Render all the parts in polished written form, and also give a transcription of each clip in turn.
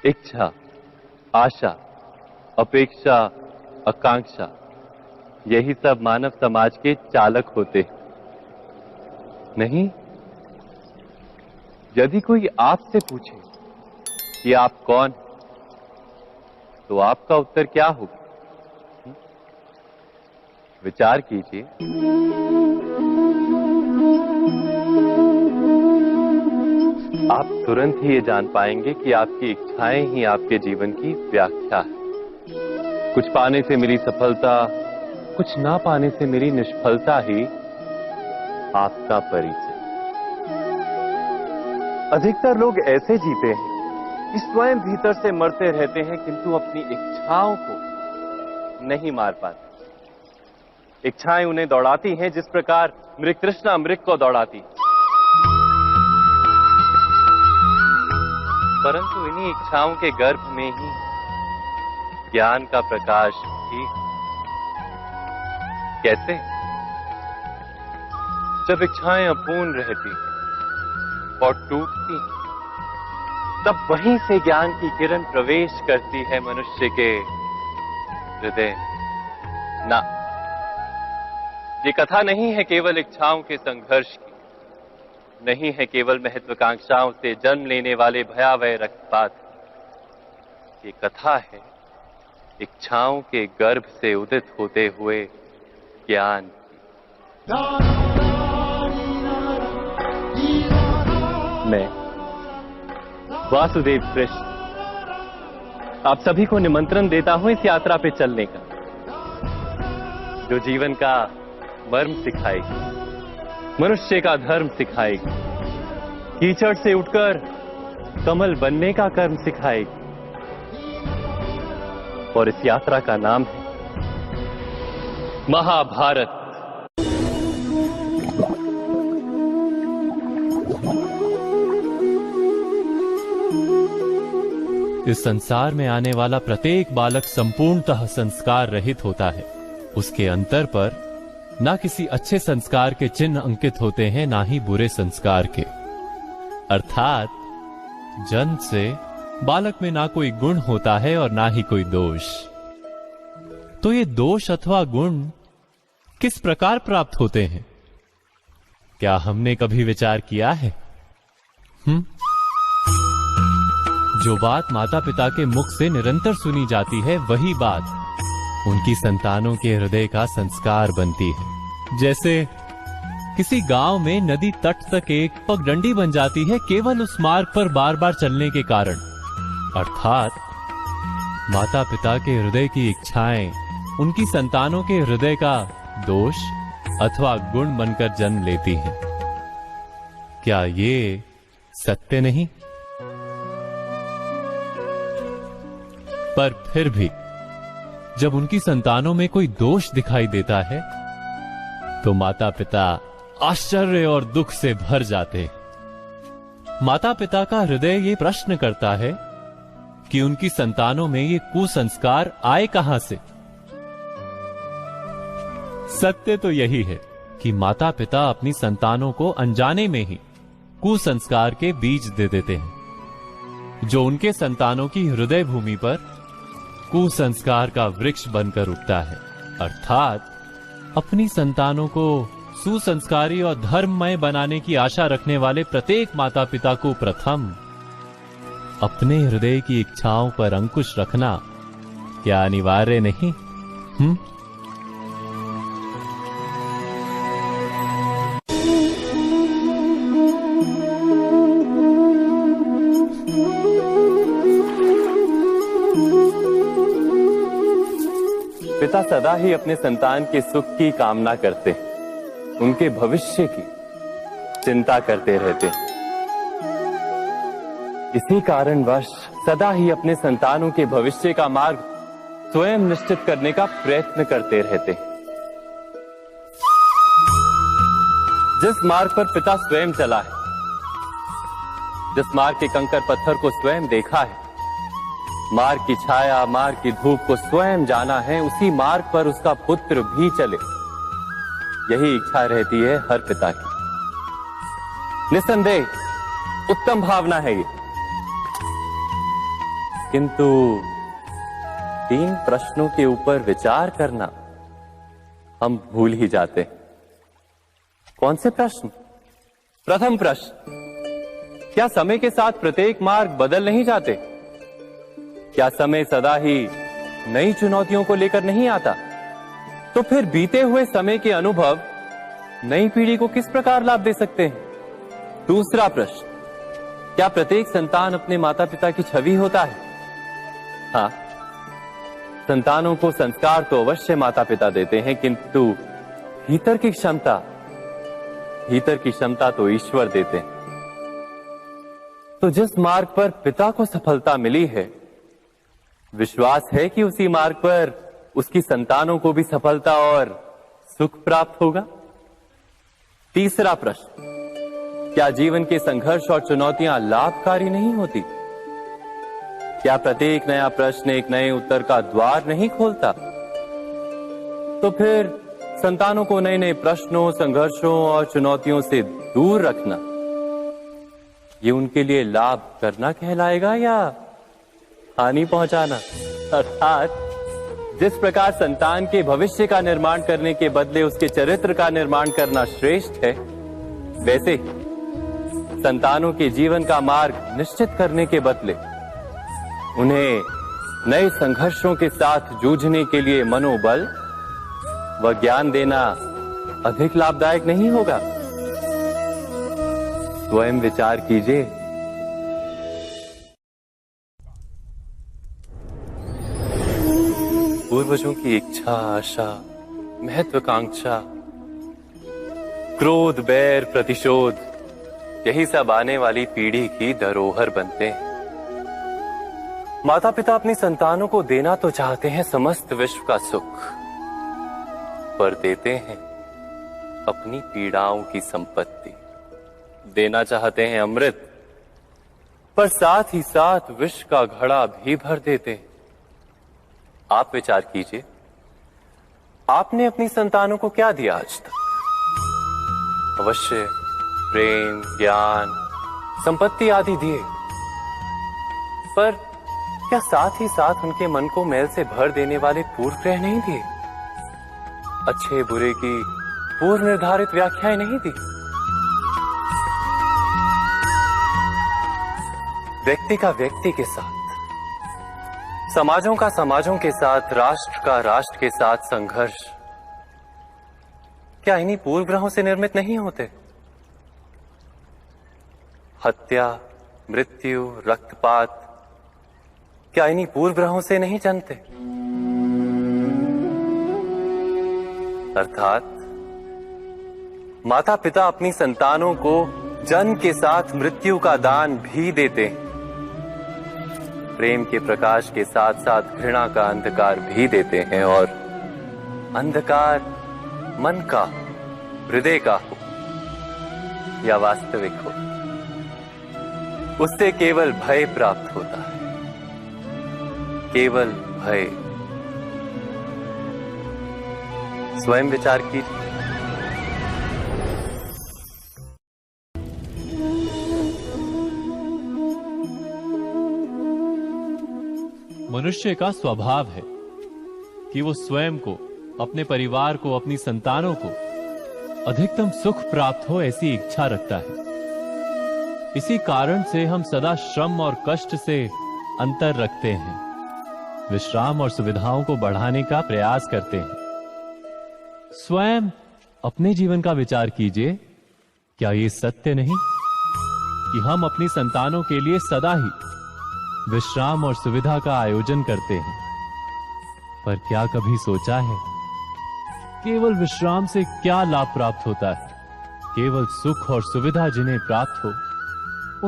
इच्छा, आशा, अपेक्षा, आकांक्षा, यही सब मानव समाज के चालक होते हैं। नहीं, यदि कोई आपसे पूछे कि आप कौन हैं, तो आपका उत्तर क्या होगा? विचार कीजिए। आप तुरंत ही ये जान पाएंगे कि आपकी इच्छाएं ही आपके जीवन की व्याख्या है। कुछ पाने से मेरी सफलता, कुछ ना पाने से मेरी निष्फलता ही आपका परिचय। अधिकतर लोग ऐसे जीते हैं कि स्वयं भीतर से मरते रहते हैं, किंतु अपनी इच्छाओं को नहीं मार पाते। इच्छाएं उन्हें दौड़ाती हैं जिस प्रकार मृग तृष्णा मृग को दौड़ाती। परंतु इन्हीं इच्छाओं के गर्भ में ही ज्ञान का प्रकाश भी। कैसे? जब इच्छाएं अपूर्ण रहती और टूटती, तब वहीं से ज्ञान की किरण प्रवेश करती है मनुष्य के हृदय। ना, ये कथा नहीं है केवल इच्छाओं के संघर्ष की, नहीं है केवल महत्वाकांक्षाओं से जन्म लेने वाले भयावह रक्तपात। ये कथा है इच्छाओं के गर्भ से उदित होते हुए ज्ञान की। मैं वासुदेव कृष्ण आप सभी को निमंत्रण देता हूं इस यात्रा पे चलने का, जो जीवन का मर्म सिखाएगी, मनुष्य का धर्म सिखाएगी, कीचड़ से उठकर कमल बनने का कर्म सिखाएगी। और इस यात्रा का नाम है महाभारत। इस संसार में आने वाला प्रत्येक बालक संपूर्णतः संस्कार रहित होता है। उसके अंतर पर ना किसी अच्छे संस्कार के चिन्ह अंकित होते हैं, ना ही बुरे संस्कार के। अर्थात जन्म से बालक में ना कोई गुण होता है और ना ही कोई दोष। तो ये दोष अथवा गुण किस प्रकार प्राप्त होते हैं? क्या हमने कभी विचार किया है? जो बात माता पिता के मुख से निरंतर सुनी जाती है, वही बात उनकी संतानों के हृदय का संस्कार बनती है। जैसे किसी गांव में नदी तट तक एक पगडंडी बन जाती है केवल उस मार्ग पर बार बार चलने के कारण। अर्थात माता पिता के हृदय की इच्छाएं उनकी संतानों के हृदय का दोष अथवा गुण बनकर जन्म लेती हैं। क्या ये सत्य नहीं? पर फिर भी जब उनकी संतानों में कोई दोष दिखाई देता है, तो माता पिता आश्चर्य और दुख से भर जाते हैं। माता पिता का हृदय ये प्रश्न करता है कि उनकी संतानों में ये कुसंस्कार आए कहां से। सत्य तो यही है कि माता पिता अपनी संतानों को अनजाने में ही कुसंस्कार के बीज दे देते हैं, जो उनके संतानों की हृदय भूमि पर कुसंस्कार का वृक्ष बनकर उगता है। अर्थात अपनी संतानों को सुसंस्कारी और धर्ममय बनाने की आशा रखने वाले प्रत्येक माता पिता को प्रथम अपने हृदय की इच्छाओं पर अंकुश रखना क्या अनिवार्य नहीं? पिता सदा ही अपने संतान के सुख की कामना करते हैं, उनके भविष्य की चिंता करते रहते हैं। इसी कारणवश सदा ही अपने संतानों के भविष्य का मार्ग स्वयं निश्चित करने का प्रयत्न करते रहते हैं। जिस मार्ग पर पिता स्वयं चला है, जिस मार्ग के कंकर पत्थर को स्वयं देखा है, मार्ग की छाया, मार्ग की धूप को स्वयं जाना है, उसी मार्ग पर उसका पुत्र भी चले, यही इच्छा रहती है हर पिता की। निस्संदेह उत्तम भावना है ये। किंतु 3 प्रश्नों के ऊपर विचार करना हम भूल ही जाते हैं। कौन से प्रश्न? प्रथम प्रश्न, क्या समय के साथ प्रत्येक मार्ग बदल नहीं जाते? क्या समय सदा ही नई चुनौतियों को लेकर नहीं आता? तो फिर बीते हुए समय के अनुभव नई पीढ़ी को किस प्रकार लाभ दे सकते हैं? दूसरा प्रश्न, क्या प्रत्येक संतान अपने माता पिता की छवि होता है? हाँ, संतानों को संस्कार तो अवश्य माता पिता देते हैं, किंतु भीतर की क्षमता तो ईश्वर देते हैं। तो जिस मार्ग पर पिता को सफलता मिली है, विश्वास है कि उसी मार्ग पर उसकी संतानों को भी सफलता और सुख प्राप्त होगा। तीसरा प्रश्न, क्या जीवन के संघर्ष और चुनौतियां लाभकारी नहीं होती? क्या प्रत्येक नया प्रश्न एक नए उत्तर का द्वार नहीं खोलता? तो फिर संतानों को नए नए प्रश्नों, संघर्षों और चुनौतियों से दूर रखना, ये उनके लिए लाभ करना कहलाएगा या हानि पहुंचाना? अर्थात जिस प्रकार संतान के भविष्य का निर्माण करने के बदले उसके चरित्र का निर्माण करना श्रेष्ठ है, वैसे ही संतानों के जीवन का मार्ग निश्चित करने के बदले उन्हें नए संघर्षों के साथ जूझने के लिए मनोबल व ज्ञान देना अधिक लाभदायक नहीं होगा? स्वयं विचार कीजिए। पूर्वजों की इच्छा, आशा, महत्वाकांक्षा, क्रोध, बैर, प्रतिशोध, यही सब आने वाली पीढ़ी की धरोहर बनते हैं। माता पिता अपनी संतानों को देना तो चाहते हैं समस्त विश्व का सुख, पर देते हैं अपनी पीड़ाओं की संपत्ति। देना चाहते हैं अमृत, पर साथ ही साथ विष का घड़ा भी भर देते हैं। आप विचार कीजिए, आपने अपनी संतानों को क्या दिया आज तक? अवश्य प्रेम, ज्ञान, संपत्ति आदि दिए, पर क्या साथ ही साथ उनके मन को मैल से भर देने वाले पूर्व ग्रह नहीं दिए? अच्छे बुरे की पूर्व निर्धारित व्याख्याएं नहीं दी? व्यक्ति का व्यक्ति के साथ, समाजों का समाजों के साथ, राष्ट्र का राष्ट्र के साथ संघर्ष क्या इन्हीं पूर्व ग्रहों से निर्मित नहीं होते? हत्या, मृत्यु, रक्तपात क्या इन्हीं पूर्व ग्रहों से नहीं जन्मते? अर्थात माता पिता अपनी संतानों को जन्म के साथ मृत्यु का दान भी देते हैं। प्रेम के प्रकाश के साथ साथ घृणा का अंधकार भी देते हैं, और अंधकार मन का, हृदय का हो या वास्तविक हो, उससे केवल भय प्राप्त होता है, केवल भय। स्वयं विचार कीजिए। मनुष्य का स्वभाव है कि वो स्वयं को, अपने परिवार को, अपनी संतानों को अधिकतम सुख प्राप्त हो ऐसी इच्छा रखता है। इसी कारण से हम सदा श्रम और कष्ट से अंतर रखते हैं, विश्राम और सुविधाओं को बढ़ाने का प्रयास करते हैं। स्वयं अपने जीवन का विचार कीजिए, क्या ये सत्य नहीं कि हम अपनी संतानों के लिए सदा ही विश्राम और सुविधा का आयोजन करते हैं? पर क्या कभी सोचा है केवल विश्राम से क्या लाभ प्राप्त होता है? केवल सुख और सुविधा जिन्हें प्राप्त हो,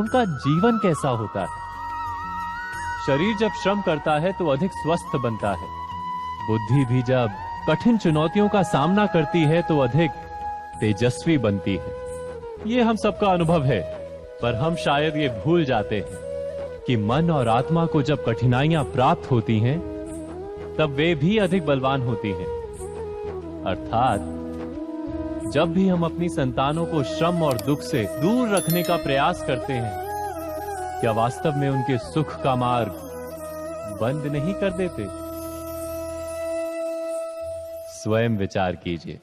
उनका जीवन कैसा होता है? शरीर जब श्रम करता है तो अधिक स्वस्थ बनता है। बुद्धि भी जब कठिन चुनौतियों का सामना करती है तो अधिक तेजस्वी बनती है। ये हम सबका अनुभव है, पर हम शायद ये भूल जाते हैं कि मन और आत्मा को जब कठिनाइयां प्राप्त होती हैं, तब वे भी अधिक बलवान होती हैं। अर्थात जब भी हम अपनी संतानों को श्रम और दुख से दूर रखने का प्रयास करते हैं, क्या वास्तव में उनके सुख का मार्ग बंद नहीं कर देते। स्वयं विचार कीजिए।